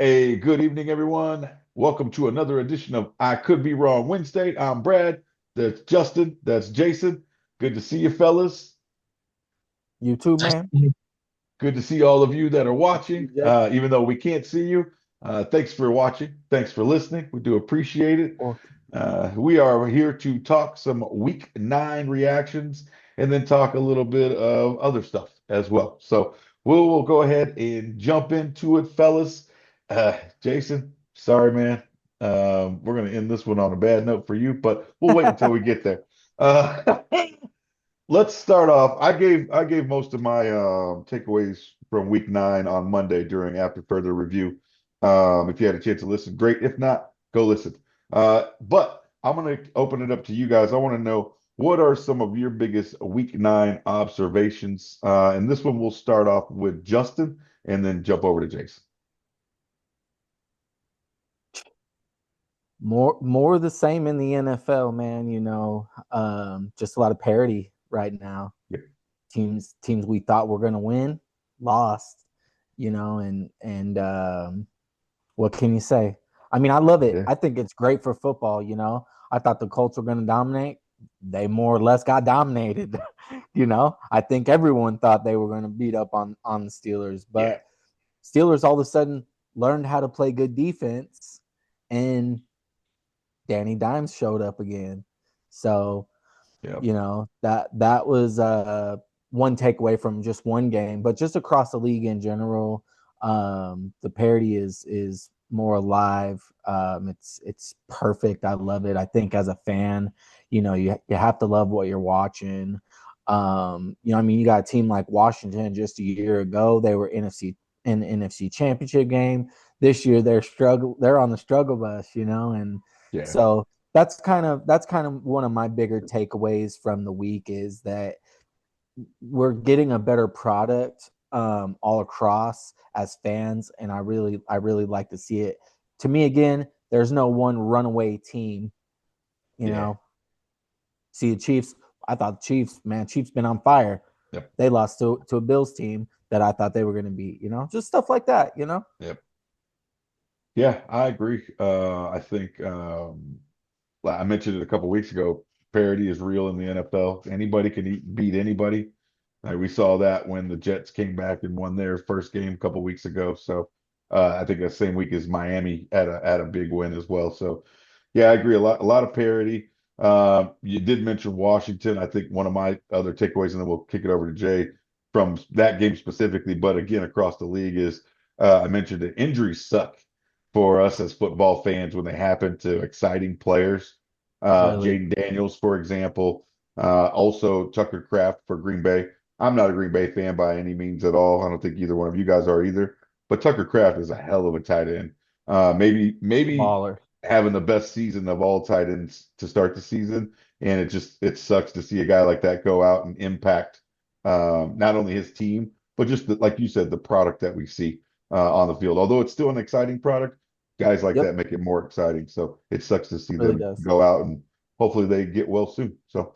Hey, good evening, everyone. Welcome to another edition of I Could Be Wrong Wednesday. I'm Brad. That's Justin. That's Jason. Good to see you, fellas. You too, man. Good to see all of you that are You, watching, Jay. even though we can't see you. Thanks for watching. Thanks for listening. We do appreciate it. Or We are here to talk some week 9 reactions and then talk a little bit of other stuff as well. So we'll go ahead and jump into it, fellas. Jason, sorry, man. We're going to end this one on a bad note for you, but we'll wait until we get there. Uh, let's start off. I gave most of my takeaways from week 9 on Monday during after further review. If you had a chance to listen, great. If not, go listen. But I'm gonna open it up to you guys. I want to know what are some of your biggest week 9 observations. And this one we'll start off with Justin and then jump over to Jason. more the same in the NFL, man. Just a lot of parity right now. Yeah, Teams we thought were gonna win, lost. And what can you say? I mean, I love it. yeah, I think it's great for football. I thought the Colts were gonna dominate. They more or less got dominated. I think everyone thought they were gonna beat up on the Steelers, yeah, but Steelers all of a sudden learned how to play good defense, and Danny Dimes showed up again. So, yeah, that was one takeaway from just one game, but just across the league in general, the parity is more alive. It's perfect. I love it. I think as a fan, you have to love what you're watching. I mean, you got a team like Washington just a year ago. They were NFC Championship game. This year they're on the struggle bus, and yeah, so that's kind of one of my bigger takeaways from the week is that we're getting a better product all across as fans, and I really like to see it. To me, again, there's no one runaway team. You yeah, know, see the Chiefs. I thought the Chiefs, man, Chiefs been on fire. yep, They lost to a Bills team that I thought they were going to beat. Just stuff like that. yep. Yeah, I agree. I think I mentioned it a couple weeks ago. Parity is real in the NFL. Anybody can beat anybody. We saw that when the Jets came back and won their first game a couple weeks ago. So I think that same week as Miami had a big win as well. So yeah, I agree. A lot of parity. You did mention Washington. I think one of my other takeaways, and then we'll kick it over to Jay from that game specifically, but again across the league is I mentioned that injuries suck for us as football fans when they happen to exciting players. Really, Jaden Daniels, for example, also Tucker Kraft for Green Bay. I'm not a Green Bay fan by any means at all. I don't think either one of you guys are either. But Tucker Kraft is a hell of a tight end. Maybe baller. having the best season of all tight ends to start the season, and it sucks to see a guy like that go out and impact not only his team but just like you said, the product that we see on the field. Although it's still an exciting product, guys like Yep, that make it more exciting. So it sucks to see really them does. go out and hopefully they get well soon. So,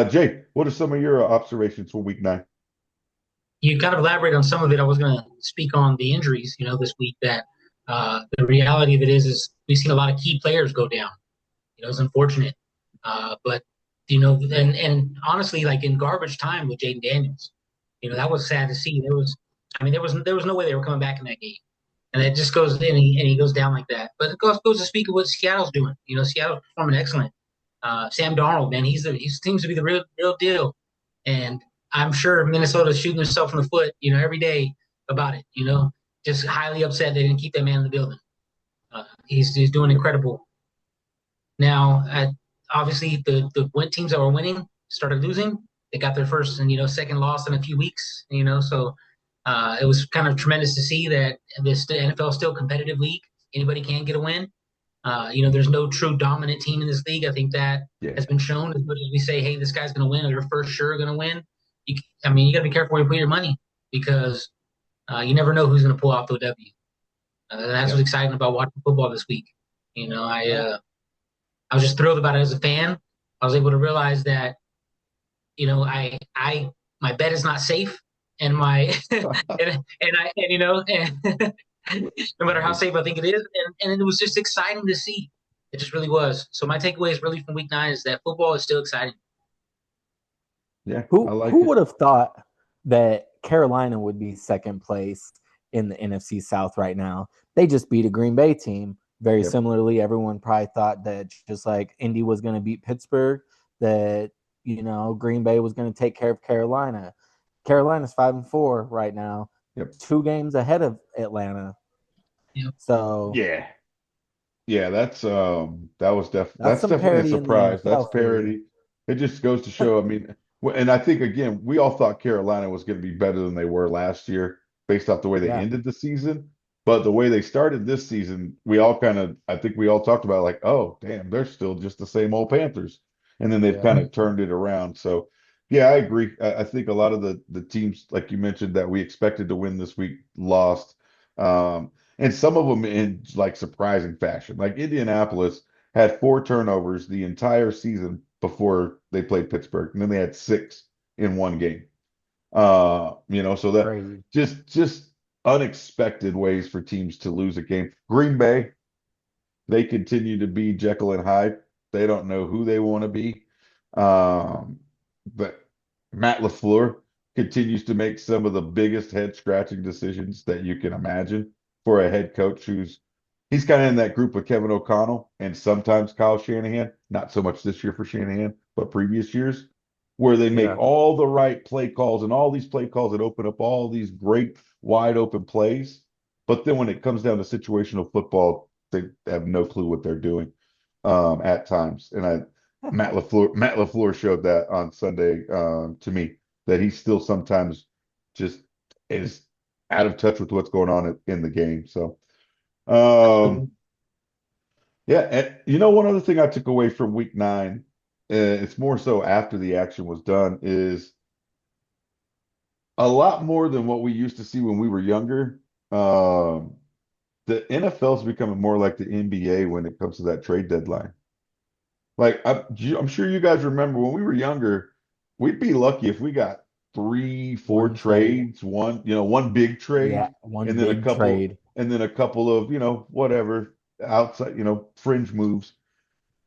Jay, what are some of your observations for week 9? You kind of elaborate on some of it. I was going to speak on the injuries, this week that the reality of it is we've seen a lot of key players go down. It's unfortunate. But, and honestly, like in garbage time with Jaden Daniels, that was sad to see. There was no way they were coming back in that game. And it just goes, and he goes down like that. But it goes to speak of what Seattle's doing. Seattle's performing excellent. Sam Darnold, man, he seems to be the real deal. And I'm sure Minnesota's shooting himself in the foot, every day about it. Just highly upset they didn't keep that man in the building. He's doing incredible. Now, obviously, the win teams that were winning started losing. They got their first and second loss in a few weeks. So it was kind of tremendous to see that the NFL is still a competitive league. Anybody can get a win. There's no true dominant team in this league. I think that Yeah, has been shown. As much as we say, hey, this guy's going to win, or you're for sure going to win. You got to be careful where you put your money because you never know who's going to pull off the W. That's yeah, what's exciting about watching football this week. I was just thrilled about it as a fan. I was able to realize that my bet is not safe, and my and I and no matter how safe I think it is. And it was just exciting to see. It just really was. So my takeaway is really from week 9 is that football is still exciting. Yeah, I like Who it. would have thought that Carolina would be second place in the NFC South right now? They just beat a Green Bay team. Very Yep. similarly, everyone probably thought that just like Indy was going to beat Pittsburgh, that Green Bay was going to take care of Carolina. Carolina's 5-4 right now, Yep. 2 games ahead of Atlanta. Yep. So Yeah. Yeah, that's that's some definitely a parity in the surprise. That's NFL for you. parity. It just goes to show. I mean, and I think again, we all thought Carolina was going to be better than they were last year based off the way they Yeah, ended the season. But the way they started this season, we all kind of, I think we all talked about like, oh, damn, they're still just the same old Panthers. And then they've yeah, kind of turned it around. So, yeah, I agree. I think a lot of the teams, like you mentioned, that we expected to win this week lost. And some of them in like surprising fashion. Like Indianapolis had 4 turnovers the entire season before they played Pittsburgh, and then they had 6 in one game. So that crazy. just unexpected ways for teams to lose a game. Green Bay, they continue to be Jekyll and Hyde. They don't know who they want to be. But Matt LaFleur continues to make some of the biggest head scratching decisions that you can imagine for a head coach he's kind of in that group with Kevin O'Connell and sometimes Kyle Shanahan, not so much this year for Shanahan, but previous years, where they make Yeah. all the right play calls and all these play calls that open up all these great wide open plays. But then when it comes down to situational football, they have no clue what they're doing at times. And Matt LaFleur showed that on Sunday to me that he still sometimes just is out of touch with what's going on in the game. So um, Absolutely. yeah, and one other thing I took away from week 9, it's more so after the action was done, is a lot more than what we used to see when we were younger. Um, the NFL is becoming more like the NBA when it comes to that trade deadline. Like I'm sure you guys remember when we were younger, we'd be lucky if we got 3, 4 One trade. trades, one big Yeah, trade, one big trade. and then a couple of, whatever outside, fringe moves.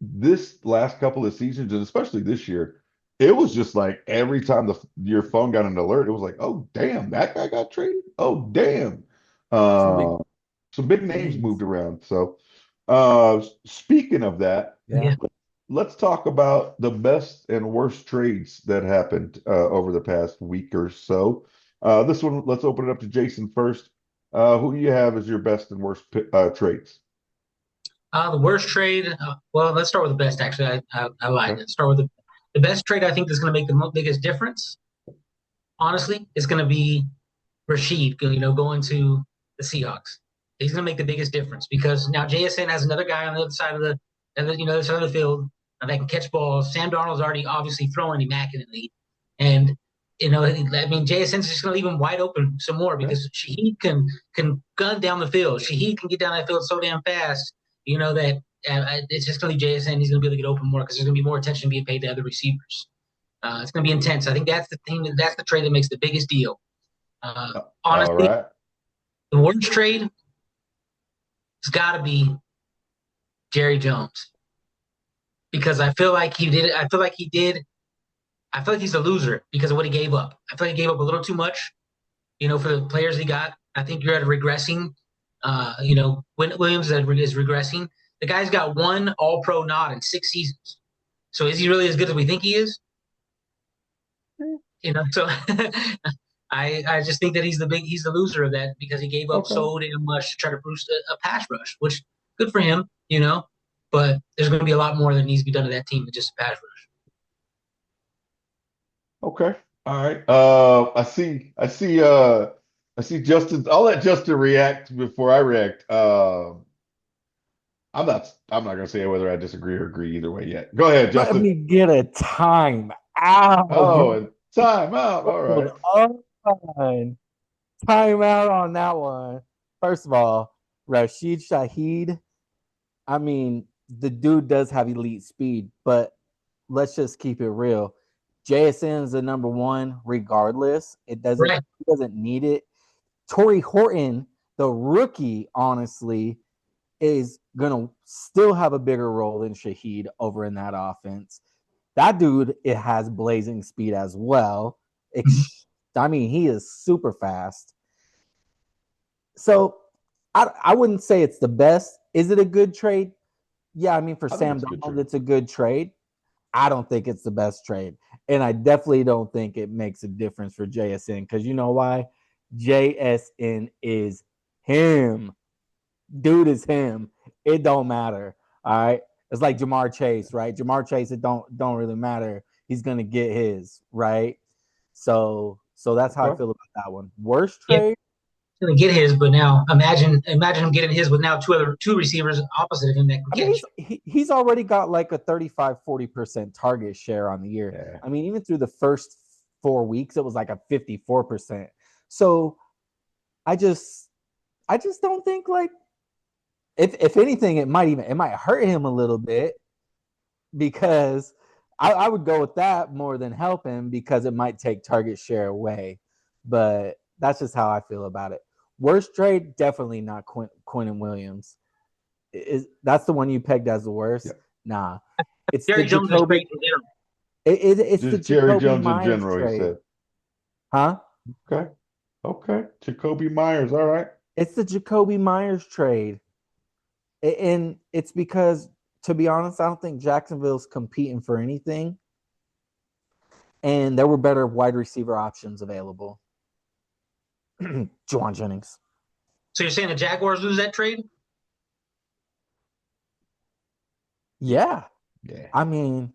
This last couple of seasons, and especially this year, it was just like every time your phone got an alert, it was like, oh damn, that guy got traded. Oh damn. Some big Uh, some big names names. moved around. So speaking of that, Yeah. Yeah. let's talk about the best and worst trades that happened over the past week or so. This one, let's open it up to Jason first. Who do you have as your best and worst trades? The worst trade. Well, let's start with the best. Actually, I lied. Okay. Let's start with the best trade. I think that's going to make the biggest difference. Honestly, is going to be Rashid. Going to the Seahawks. He's going to make the biggest difference because now JSN has another guy on the other side of the side of the field that can catch balls. Sam Darnold's already obviously throwing immaculately, and I mean JSN's just going to leave him wide open some more Okay. because Shaheed can gun down the field. Shaheed can get down that field so damn fast. That it's just going to be JSN. He's going to be able to get open more because there's going to be more attention being paid to other receivers. It's going to be intense. I think that's the thing. That's the trade that makes the biggest deal. All Honestly, right. the worst trade has got to be Jerry Jones because I feel like he did it. I feel like he did. I feel like he's a loser because of what he gave up. I feel like he gave up a little too much, for the players he got. I think you're at regressing. Williams is regressing. The guy's got one All-Pro nod in 6 seasons. So is he really as good as we think he is? So I just think that he's the loser of that because he gave up Okay. so damn much to try to boost a pass rush, which good for him. But there's going to be a lot more that needs to be done to that team than just a pass rush. Okay. All right. I see Justin. I'll let Justin react before I react. I'm not gonna say whether I disagree or agree either way yet. Go ahead, Let Justin. me get a time out. Oh, and time out. All Hold right. on. Time out on that one. First of all, Rashid Shaheed, I mean, the dude does have elite speed, but let's just keep it real. JSN is the number one, regardless. Right. He doesn't need it. Torrey Horton the rookie, honestly, is going to still have a bigger role than Shaheed over in that offense. That dude, it has blazing speed as well. I mean, he is super fast. So I wouldn't say it's the best. Is it a good trade? Yeah, I mean, for I think Sam it's a good Donald, trade. it's a good trade. I don't think it's the best trade. And I definitely don't think it makes a difference for JSN because you know why? JSN is him. Dude is him. It don't matter. All right. It's like Jamar Chase, right? Jamar Chase, it don't really matter. He's gonna get his, right? So that's how I Okay. feel about that one. Worst Yeah, trade? he's gonna get his, but now imagine him getting his with now two receivers opposite of him that can I mean, catch. he's already got like a 35-40% target share on the year. Yeah. I mean, even through the first 4 weeks, it was like a 54%. So I just I just don't think like if anything, it might hurt him a little bit because I would go with that more than help him because it might take target share away. But that's just how I feel about it. Worst trade, definitely not Quentin Williams. That's the one you pegged as the worst? Yeah. Nah, it's the Jerry Jones is Jacoby. great in general. It's the Just Jerry Jacoby Jones in Myers general, he trade, said. huh? Okay. Okay. Jacoby Myers. All right. It's the Jacoby Myers trade, and it's because, to be honest, I don't think Jacksonville's competing for anything, and there were better wide receiver options available. Juwan Jennings. So you're saying the Jaguars lose that trade? Yeah. Yeah, Yeah. I mean,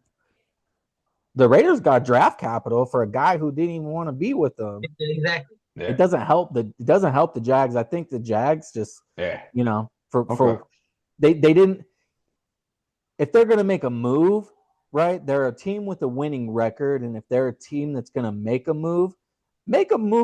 the Raiders got draft capital for a guy who didn't even want to be with them. Exactly. It Yeah. doesn't help the Jags. I think the Jags just, Yeah. Okay. for they didn't, if they're going to make a move, right? They're a team with a winning record, and if they're a team that's going to make a move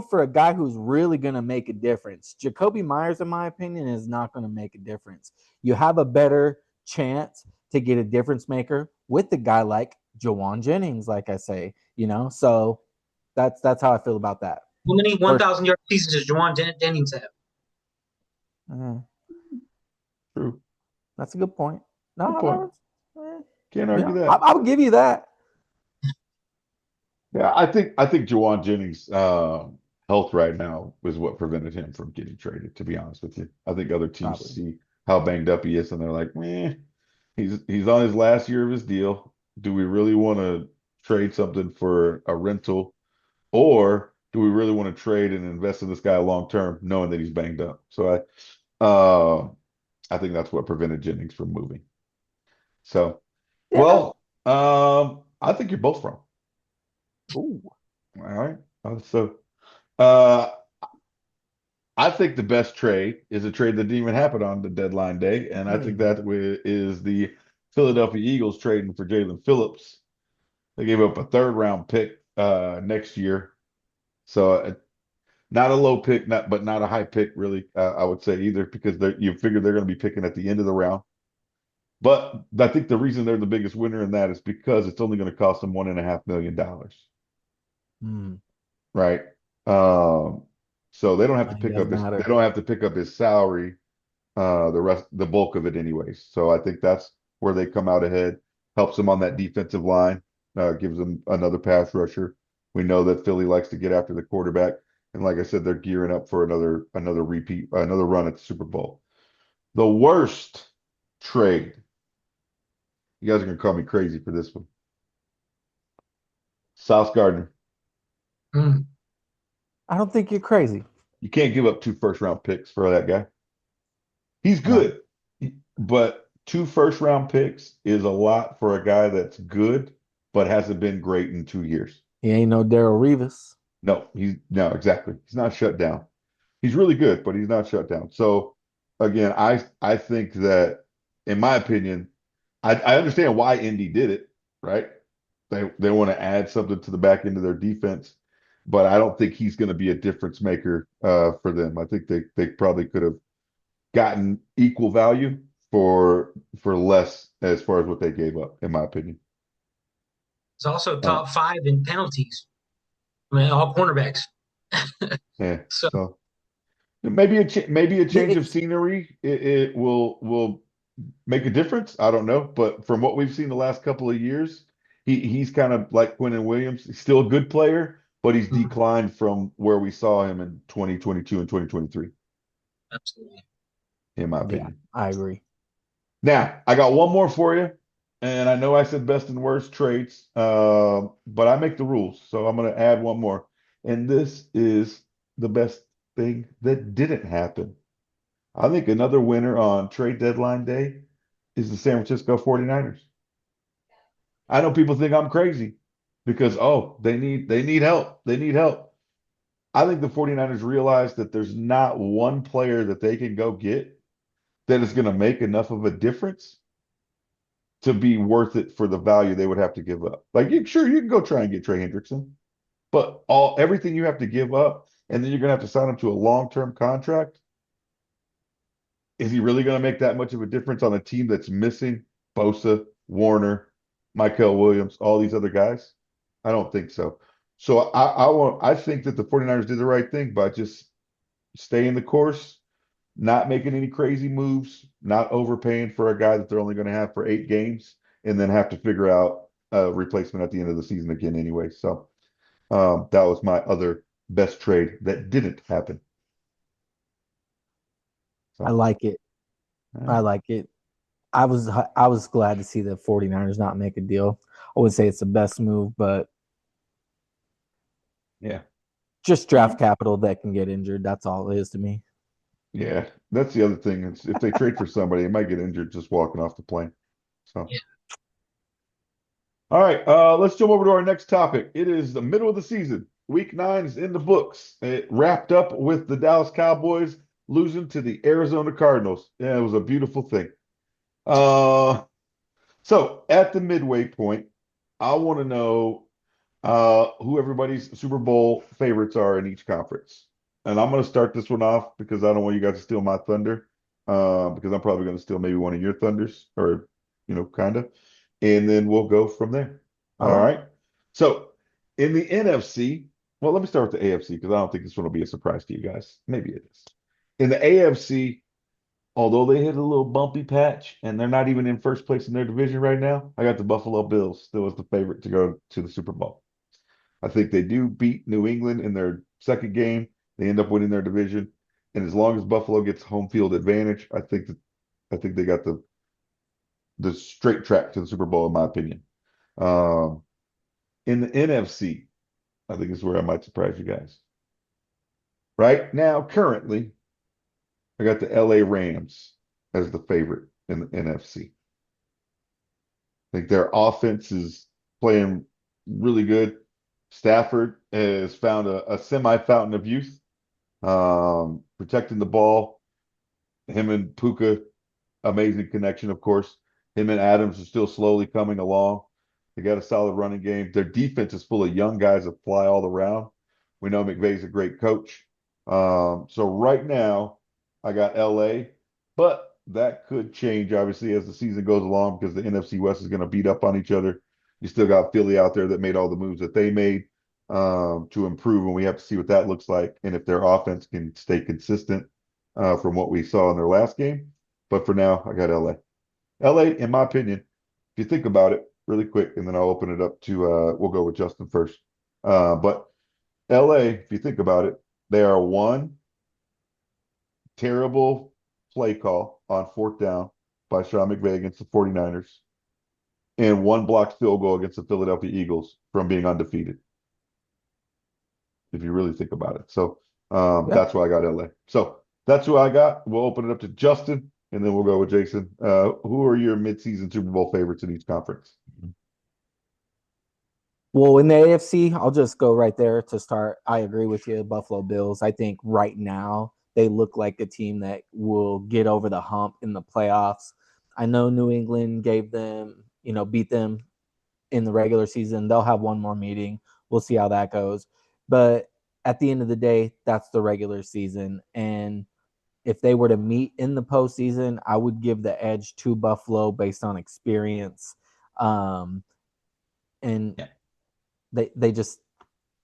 for a guy who's really going to make a difference. Jacoby Myers, in my opinion, is not going to make a difference. You have a better chance to get a difference maker with a guy like Juwan Jennings, like I say, So that's how I feel about that. How many Or 1,000-yard seasons does Juwan Jennings have? uh, True. that's a good point. Good point. No, Can't yeah, argue that. I would give you that. Yeah, I think Jawan Jennings' health right now is what prevented him from getting traded, to be honest with you. I think other teams Probably. see how banged up he is and they're like, he's on his last year of his deal. Do we really want to trade something for a rental, or do we really want to trade and invest in this guy long term, knowing that he's banged up? So I think that's what prevented Jennings from moving. So, Yeah. I think you're both wrong. Ooh. All right. Uh, I think the best trade is a trade that didn't even happen on the deadline day, and I think that is the Philadelphia Eagles trading for Jalen Phillips. They gave up a third round pick next year, so not a low pick, but not a high pick really. I would say either because you figure they're going to be picking at the end of the round. But I think the reason they're the biggest winner in that is because it's only going to cost them $1.5 million, Mm, right? Um, so they don't have to money pick does up they matter. don't have to pick up his salary, the bulk of it anyways. So I think that's where they come out ahead, helps them on that defensive line, gives them another pass rusher. We know that Philly likes to get after the quarterback, and like I said, they're gearing up for another repeat, another run at the Super Bowl. The worst trade. You guys are gonna call me crazy for this one. Sauce Gardner. Mm. I don't think you're crazy. You can't give up two first round picks for that guy. He's No, good, but two first round picks is a lot for a guy that's good, but hasn't been great in 2 years. he ain't no Daryl Reeves. No, exactly. He's not shut down. He's really good, but he's not shut down. So again, I think that, in my opinion, I understand why Indy did it, right? They want to add something to the back end of their defense, but I don't think he's going to be a difference maker for them. I think they probably could have gotten equal value for less as far as what they gave up, in my opinion. It's also Uh, top five in penalties. I mean, all cornerbacks. yeah. So So Maybe a change of It's scenery it will make a difference. I don't know, but from what we've seen the last couple of years, he's kind of like Quentin Williams. He's still a good player, but he's Mhm. declined from where we saw him in 2022 and 2023, Absolutely. in my Yeah, opinion. I agree. Now, I got one more for you, and I know I said best and worst trades, but I make the rules, so I'm going to add one more. And this is the best thing that didn't happen. I think another winner on trade deadline day is the San Francisco 49ers. I know people think I'm crazy because oh, they need help. They need help. I think the 49ers realize that there's not one player that they can go get that is going to make enough of a difference to be worth it for the value they would have to give up. Like, sure, you can go try and get Trey Hendrickson, but everything you have to give up, and then you're going to have to sign him to a long-term contract. Is he really going to make that much of a difference on a team that's missing Bosa, Warner, Michael Williams, all these other guys? I don't think so. So I think that the 49ers did the right thing by just staying the course, not making any crazy moves, not overpaying for a guy that they're only going to have for 8 games, and then have to figure out a replacement at the end of the season again anyway. So that was my other best trade that didn't happen. I So like it. uh, I like it. I was glad to see the 49ers not make a deal. I wouldn't say it's the best move, but yeah. just draft capital that can get injured. That's all it is to me. Yeah, that's the other thing. Is if they trade for somebody, they might get injured just walking off the plane. So, Yeah. all right, let's jump over to our next topic. It is the middle of the season. Week 9 is in the books. It wrapped up with the Dallas Cowboys losing to the Arizona Cardinals. Yeah, it was a beautiful thing. Uh, so at the midway point, I want to know who everybody's Super Bowl favorites are in each conference. And I'm going to start this one off because I don't want you guys to steal my thunder. Because I'm probably going to steal maybe one of your thunders, or kind of, and then we'll go from there. All All right. right. So in the NFC, well, let me start with the AFC because I don't think this one will be a surprise to you guys. Maybe it is. In the AFC, although they hit a little bumpy patch and they're not even in first place in their division right now, I got the Buffalo Bills still as the favorite to go to the Super Bowl. I think they do beat New England in their second game. They end up winning their division. And as long as Buffalo gets home field advantage, I think they got the straight track to the Super Bowl, in my opinion. Um, in the NFC, I think is where I might surprise you guys. Right now, currently, I got the LA Rams as the favorite in the NFC. I think their offense is playing really good. Stafford has found a semi fountain of youth, protecting the ball. Him and Puka, amazing connection, of course. Him and Adams are still slowly coming along. They got a solid running game. Their defense is full of young guys that fly all around. We know McVay's a great coach. So right now, I got LA, but that could change obviously as the season goes along because the NFC West is going to beat up on each other. You still got Philly out there that made all the moves that they made to improve, and we have to see what that looks like and if their offense can stay consistent from what we saw in their last game. But for now, I got LA. LA, in my opinion, if you think about it really quick, and then I'll open it up to we'll go with Justin first. But LA, if you think about it, they are one terrible play call on fourth down by Sean McVay against the 49ers and one blocked field goal against the Philadelphia Eagles from being undefeated, if you really think about it. So Yeah. that's why I got LA. So that's who I got. We'll open it up to Justin, and then we'll go with Jason. Who are your midseason Super Bowl favorites in each conference? Well, in the AFC, I'll just go right there to start. I agree with you, Buffalo Bills. I think right now they look like a team that will get over the hump in the playoffs. I know New England gave them, beat them in the regular season. They'll have one more meeting. We'll see how that goes. But at the end of the day, that's the regular season. And if they were to meet in the postseason, I would give the edge to Buffalo based on experience. And Yeah. they just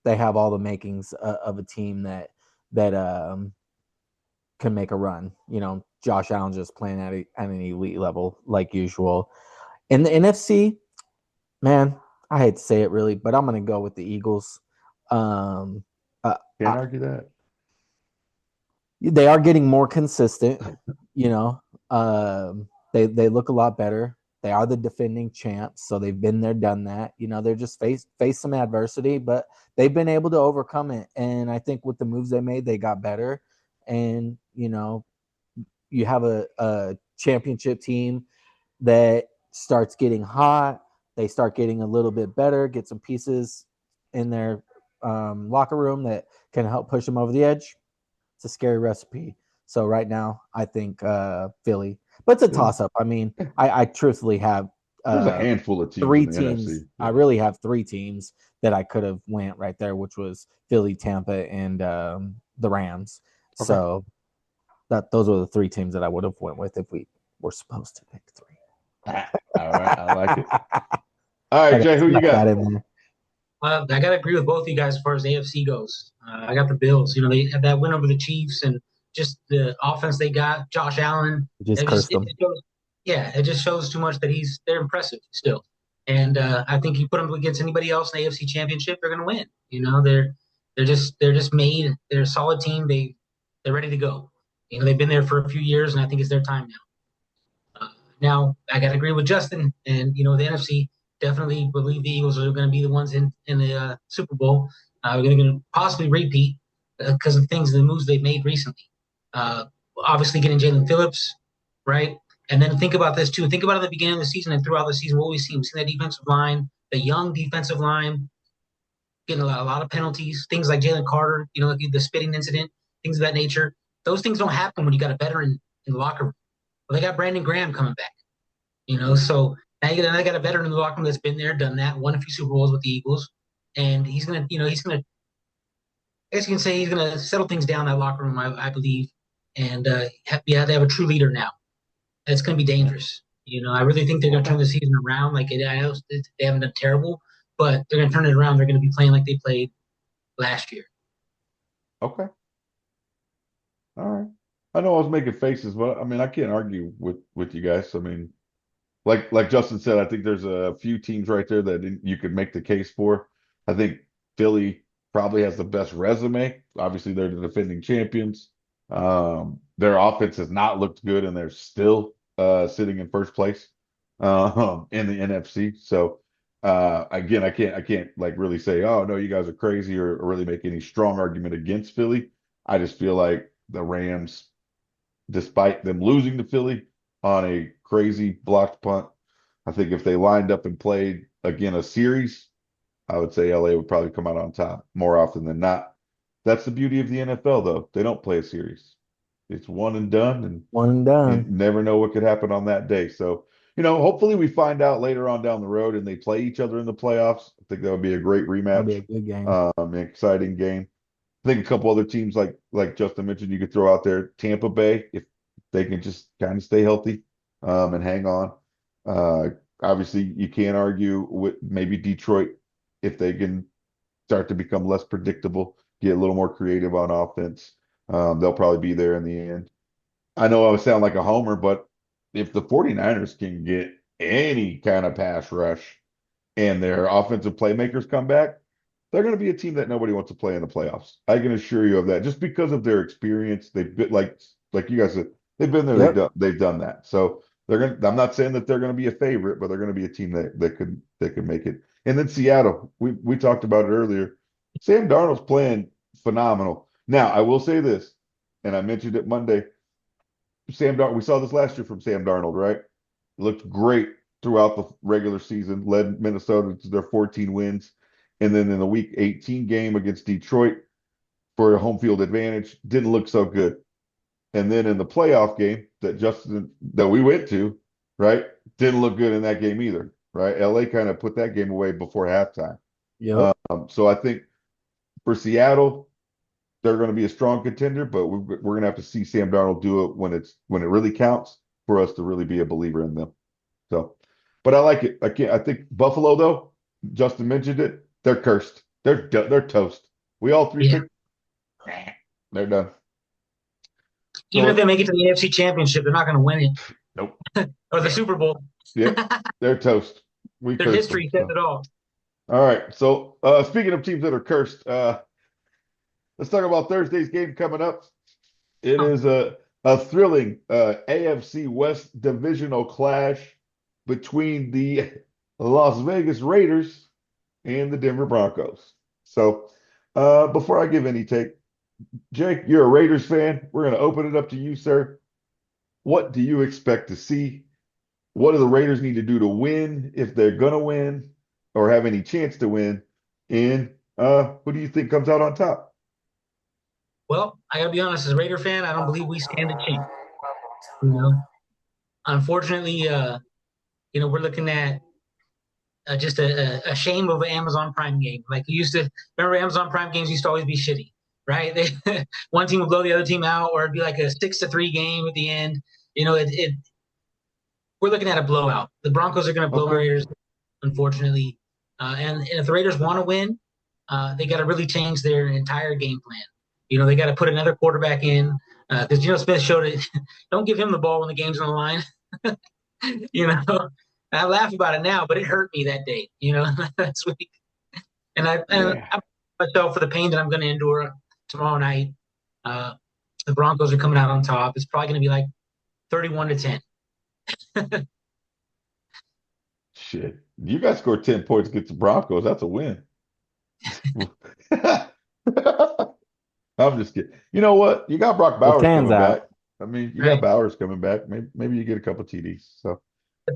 they have all the makings of a team that can make a run. Josh Allen just playing at an elite level like usual. In the NFC, man, I hate to say it really, but I'm going to go with the Eagles. Um, Can't argue that. they are getting more consistent. You know, they look a lot better. They are the defending champs, so they've been there, done that. They're just face some adversity, but they've been able to overcome it. And I think with the moves they made, they got better. And you have a championship team that starts getting hot. They start getting a little bit better, get some pieces in their locker room that can help push them over the edge. It's a scary recipe. So right now, I think Philly, but it's a Philly. toss up. I mean, I truthfully have There's a handful of teams three in the teams. NFC. I really have three teams that I could have went right there, which was Philly, Tampa, and the Rams. Okay. So those were the three teams that I would have went with if we were supposed to pick three. All right, I like it. All right, Jay, who you got? I got to agree with both of you guys as far as AFC goes. I got the Bills. They had that win over the Chiefs and just the offense they got. Josh Allen. Just cursed them. It just shows too much that they're impressive still. And I think you put them against anybody else in the AFC Championship, they're going to win. They're just made. They're a solid team. They're ready to go. They've been there for a few years, and I think it's their time now. Now I got to agree with Justin, and the NFC. Definitely believe the Eagles are going to be the ones in the Super Bowl. We're going to possibly repeat because of the moves they've made recently. Obviously, getting Jalen Phillips, right? And then think about this too. Think about at the beginning of the season and throughout the season, what we've seen. We've seen that defensive line, the young defensive line, getting a lot of penalties. Things like Jalen Carter, like the spitting incident, things of that nature. Those things don't happen when you got a veteran in the locker room. Well, they got Brandon Graham coming back. So now they got a veteran in the locker room that's been there, done that, won a few Super Bowls with the Eagles, and he's gonna, I guess you can say he's gonna settle things down in that locker room, I believe, and they have a true leader now. It's gonna be dangerous. I really think they're gonna turn the season around. Like I know they haven't done terrible, but they're gonna turn it around. They're gonna be playing like they played last year. Okay. All right. I know I was making faces, but I mean I can't argue with you guys. I mean, like Justin said, I think there's a few teams right there that you could make the case for. I think Philly probably has the best resume. Obviously, they're the defending champions. Their offense has not looked good, and they're still sitting in first place in the NFC. So again, I can't like really say, oh no, you guys are crazy, or really make any strong argument against Philly. I just feel like the Rams, despite them losing to Philly on a crazy blocked punt, I think if they lined up and played again a series, I would say LA would probably come out on top more often than not. That's the beauty of the NFL, though. They don't play a series. It's one and done, and One and you done. never know what could happen on that day. So, hopefully we find out later on down the road and they play each other in the playoffs. I think that would be a great That'll be rematch. a good game. An exciting game. I think a couple other teams like Justin mentioned, you could throw out there Tampa Bay if they can just kind of stay healthy and hang on. Uh, Obviously, you can't argue with maybe Detroit if they can start to become less predictable, get a little more creative on offense. They'll probably be there in the end. I know I sound like a homer, but if the 49ers can get any kind of pass rush and their offensive playmakers come back, they're going to be a team that nobody wants to play in the playoffs. I can assure you of that, just because of their experience. They've been like you guys said, they've been there. Yep. They've done that. So they're going. I'm not saying that they're going to be a favorite, but they're going to be a team that could make it. And then Seattle, we talked about it earlier. Sam Darnold's playing phenomenal. Now I will say this, and I mentioned it Monday. Sam Darnold. We saw this last year from Sam Darnold, right? Looked great throughout the regular season, led Minnesota to their 14 wins. And then in the week 18 game against Detroit for a home field advantage, didn't look so good. And then in the playoff game that we went to, right, didn't look good in that game either, right? LA kind of put that game away before halftime. Yep. So I think for Seattle, they're going to be a strong contender, but we're going to have to see Sam Darnold do it when it really counts for us to really be a believer in them. So, but I like it. I think Buffalo, though, Justin mentioned it. They're cursed. They're toast. We all three picked. They're done. Even if they So, make it to the AFC Championship, they're not going to win it nope. or the Super Bowl. Yep. They're toast. We Their cursed them. history says So, it all. all right. So, speaking of teams that are cursed, let's talk about Thursday's game coming up. It Huh. is a thrilling AFC West divisional clash between the Las Vegas Raiders and the Denver Broncos. So, before I give any take, Jake, you're a Raiders fan. We're going to open it up to you, sir. What do you expect to see? What do the Raiders need to do to win if they're going to win or have any chance to win? And who do you think comes out on top? Well, I got to be honest, as a Raider fan, I don't believe we stand a chance. You know, unfortunately, we're looking at just a shame of an Amazon Prime game. Like you used to remember, Amazon Prime games used to always be shitty, right? One team would blow the other team out, or it'd be like a 6-3 game at the end. We're looking at a blowout. The Broncos are going to blow the Okay. Raiders, unfortunately. And if the Raiders want to win, they got to really change their entire game plan. They got to put another quarterback in because Smith showed it. Don't give him the ball when the game's on the line. you know, I laugh about it now, but it hurt me that day. Last week, Yeah. I myself for the pain that I'm going to endure tomorrow night. Uh, the Broncos are coming out on top. It's probably going to be like 31-10. Shit. You guys scored 10 points against the Broncos. That's a win. I'm just kidding. You know what? You got Brock Well, Bowers Tan's coming back. out. I mean, you got Right, Bowers coming back. Maybe you get a couple TDs. So,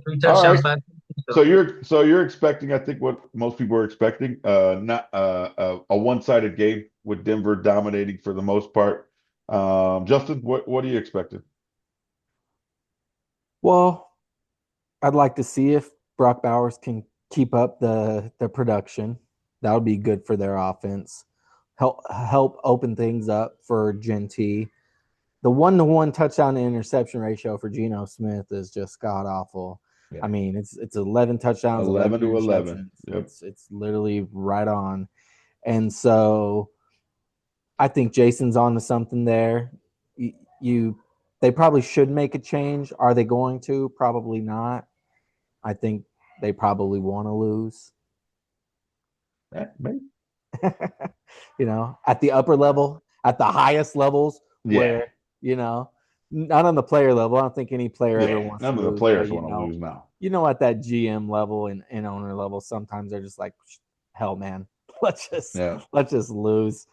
three all touchdowns right. last week. So So you're expecting, I think, what most people are expecting, not a one-sided game with Denver dominating for the most part. Justin, what are you expecting? Well, I'd like to see if Brock Bowers can keep up the production. That would be good for their offense. Help open things up for Genty. The 1-to-1 touchdown to interception ratio for Geno Smith is just god awful. I Yeah, mean, it's 11 touchdowns, 11 11-11. interceptions. Yep. It's literally right on. And so I think Jason's on to something there. You they probably should make a change. Are they going to? Probably not. I think they probably want to lose. Maybe. At the upper level, at the highest levels, Yeah. where not on the player level. I don't think any player ever Yeah. wants to None of the lose, but players want to lose now. at that GM level and owner level, sometimes they're just like, hell, man, let's just Yeah. let's just lose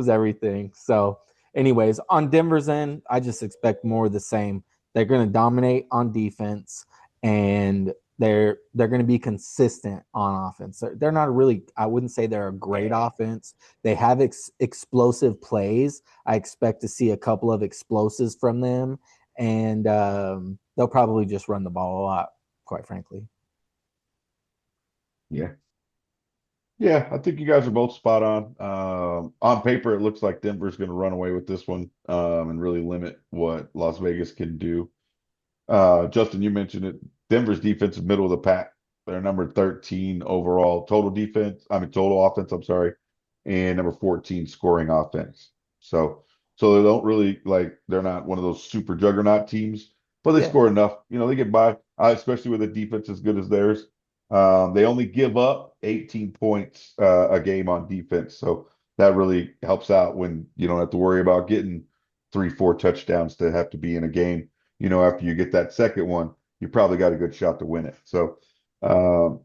everything. So, anyways, on Denver's end, I just expect more of the same. They're going to dominate on defense, and they're going to be consistent on offense. They're not really. I wouldn't say they're a great offense. They have explosive plays. I expect to see a couple of explosives from them, and they'll probably just run the ball a lot, quite frankly. Yeah. Yeah, I think you guys are both spot on. On paper, it looks like Denver's going to run away with this one and really limit what Las Vegas can do. Justin, you mentioned it. Denver's defense is middle of the pack. They're number 13 overall total defense. I mean, total offense, I'm sorry, and number 14 scoring offense. So, so they don't really they're not one of those super juggernaut teams, but they Yeah, score enough. They get by, especially with a defense as good as theirs. They only give up 18 points a game on defense. So that really helps out when you don't have to worry about getting 3, 4 touchdowns to have to be in a game. After you get that second one, you probably got a good shot to win it. So um,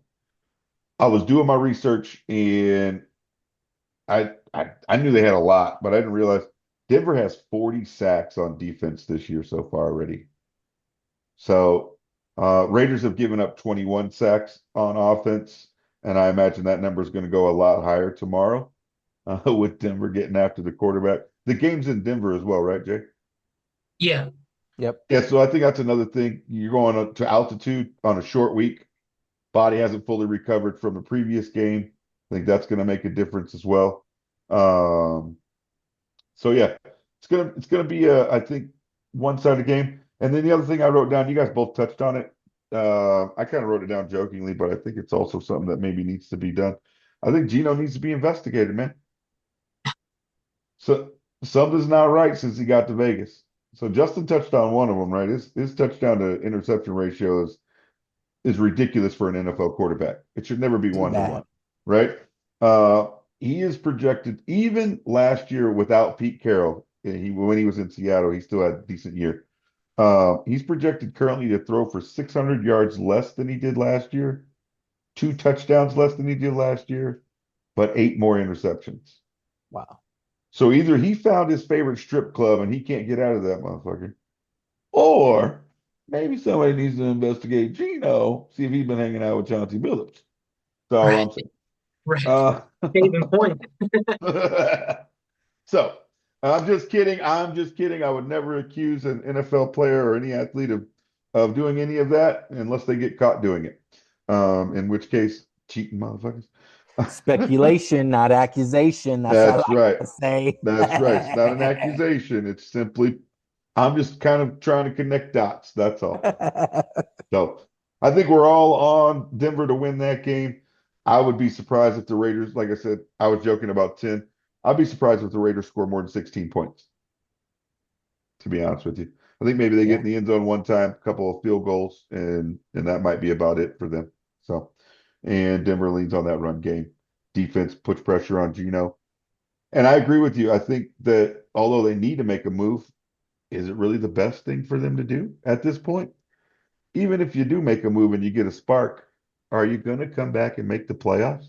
I was doing my research and I knew they had a lot, but I didn't realize Denver has 40 sacks on defense this year so far already. So Raiders have given up 21 sacks on offense, and I imagine that number is going to go a lot higher tomorrow with Denver getting after the quarterback. The game's in Denver as well, right, Jay? yeah, yep. Yeah, so I think that's another thing. You're going to altitude on a short week. Body hasn't fully recovered from the previous game. I think that's going to make a difference as well. Um, so yeah, it's gonna be I think one-sided game. And then the other thing I wrote down, you guys both touched on it. I kind of wrote it down jokingly, but I think it's also something that maybe needs to be done. I think Gino needs to be investigated, man. So something's not right since he got to Vegas. So Justin touched on one of them, right? His touchdown to interception ratio is ridiculous for an NFL quarterback. It should never be Too one to bad. one, right? Uh, he is projected even last year without Pete Carroll. When he was in Seattle, he still had a decent year. He's projected currently to throw for 600 yards less than he did last year, two touchdowns less than he did last year, but eight more interceptions. Wow. So either he found his favorite strip club and he can't get out of that motherfucker, or maybe somebody needs to investigate Gino, see if he's been hanging out with Chauncey Billups. That's all Right, I'm saying. right. Uh, Case in point. so I'm just kidding. I'm just kidding. I would never accuse an NFL player or any athlete of doing any of that unless they get caught doing it. In which case, cheating motherfuckers. Speculation, not accusation. That's what I That's like right. to say. That's right. It's not an accusation. It's simply, I'm just kind of trying to connect dots. That's all. So I think we're all on Denver to win that game. I would be surprised if the Raiders, like I said, I was joking about 10. I'd be surprised if the Raiders score more than 16 points, to be honest with you. I think maybe they get Yeah, in the end zone one time, a couple of field goals, and that might be about it for them. So, and Denver leans on that run game. Defense puts pressure on Gino. And I agree with you. I think that although they need to make a move, is it really the best thing for them to do at this point? Even if you do make a move and you get a spark, are you going to come back and make the playoffs?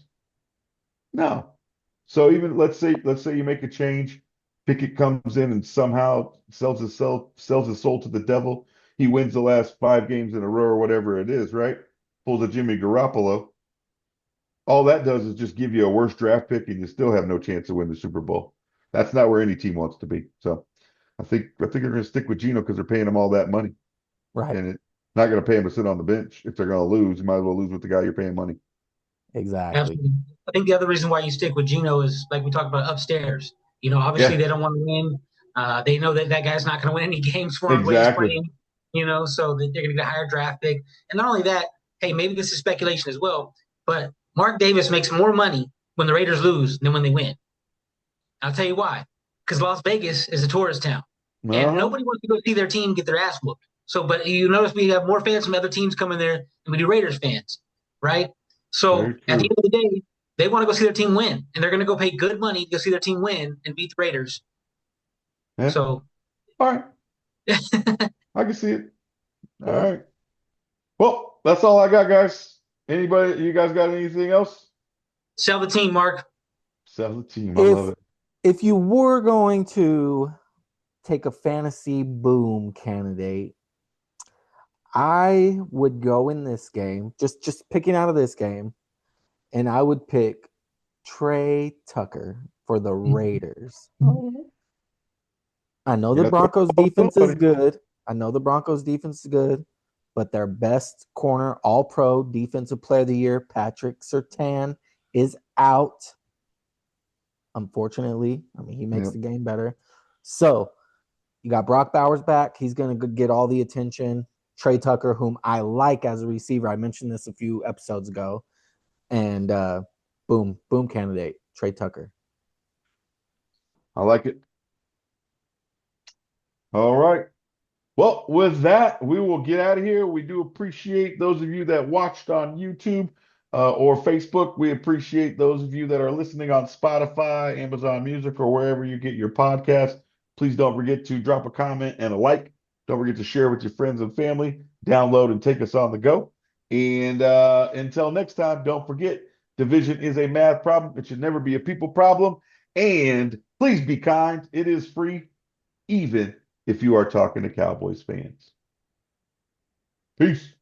No. So even let's say you make a change, Pickett comes in and somehow sells his soul to the devil. He wins the last 5 games in a row or whatever it is, right? Pulls a Jimmy Garoppolo. All that does is just give you a worse draft pick and you still have no chance to win the Super Bowl. That's not where any team wants to be. So I think they're going to stick with Gino because they're paying him all that money. right. And it's not going to pay him to sit on the bench. If they're going to lose, you might as well lose with the guy you're paying money. Exactly. Absolutely. I think the other reason why you stick with Gino is like we talked about upstairs. Obviously Yeah, they don't want to win. They know that that guy's not going to win any games for them the way he's exactly. playing. So they're going to get a higher draft pick. And not only that, hey, maybe this is speculation as well, but Mark Davis makes more money when the Raiders lose than when they win. I'll tell you why. Because Las Vegas is a tourist town, and Uh-huh. nobody wants to go see their team get their ass whooped. So, but you notice we have more fans from other teams coming there than we do Raiders fans, right? Very So at the true. end of the day, they want to go see their team win, and they're going to go pay good money to go see their team win and beat the Raiders. Yeah. So All right. I can see it. All right. Well, that's all I got, guys. Anybody, you guys got anything else? sell the team, Mark. Sell the team. I love If it. if you were going to take a fantasy boom candidate, I would go in this game, just picking out of this game, and I would pick Trey Tucker for the Raiders. I know You're the gonna throw Broncos the ball to defense is somebody. good. I know the Broncos defense is good, but their best corner, all pro defensive player of the year, Patrick Surtain, is out. Unfortunately, I mean, he makes Yep. the game better. So you got Brock Bowers back. He's going to get all the attention. Trey Tucker, whom I like as a receiver. I mentioned this a few episodes ago. And boom candidate, Trey Tucker. I like it. All right. Well, with that, we will get out of here. We do appreciate those of you that watched on YouTube or Facebook. We appreciate those of you that are listening on Spotify, Amazon Music, or wherever you get your podcast. Please don't forget to drop a comment and a like. Don't forget to share with your friends and family. Download and take us on the go. And until next time, don't forget division is a math problem. It should never be a people problem. And please be kind. It is free, even if you are talking to Cowboys fans. Peace.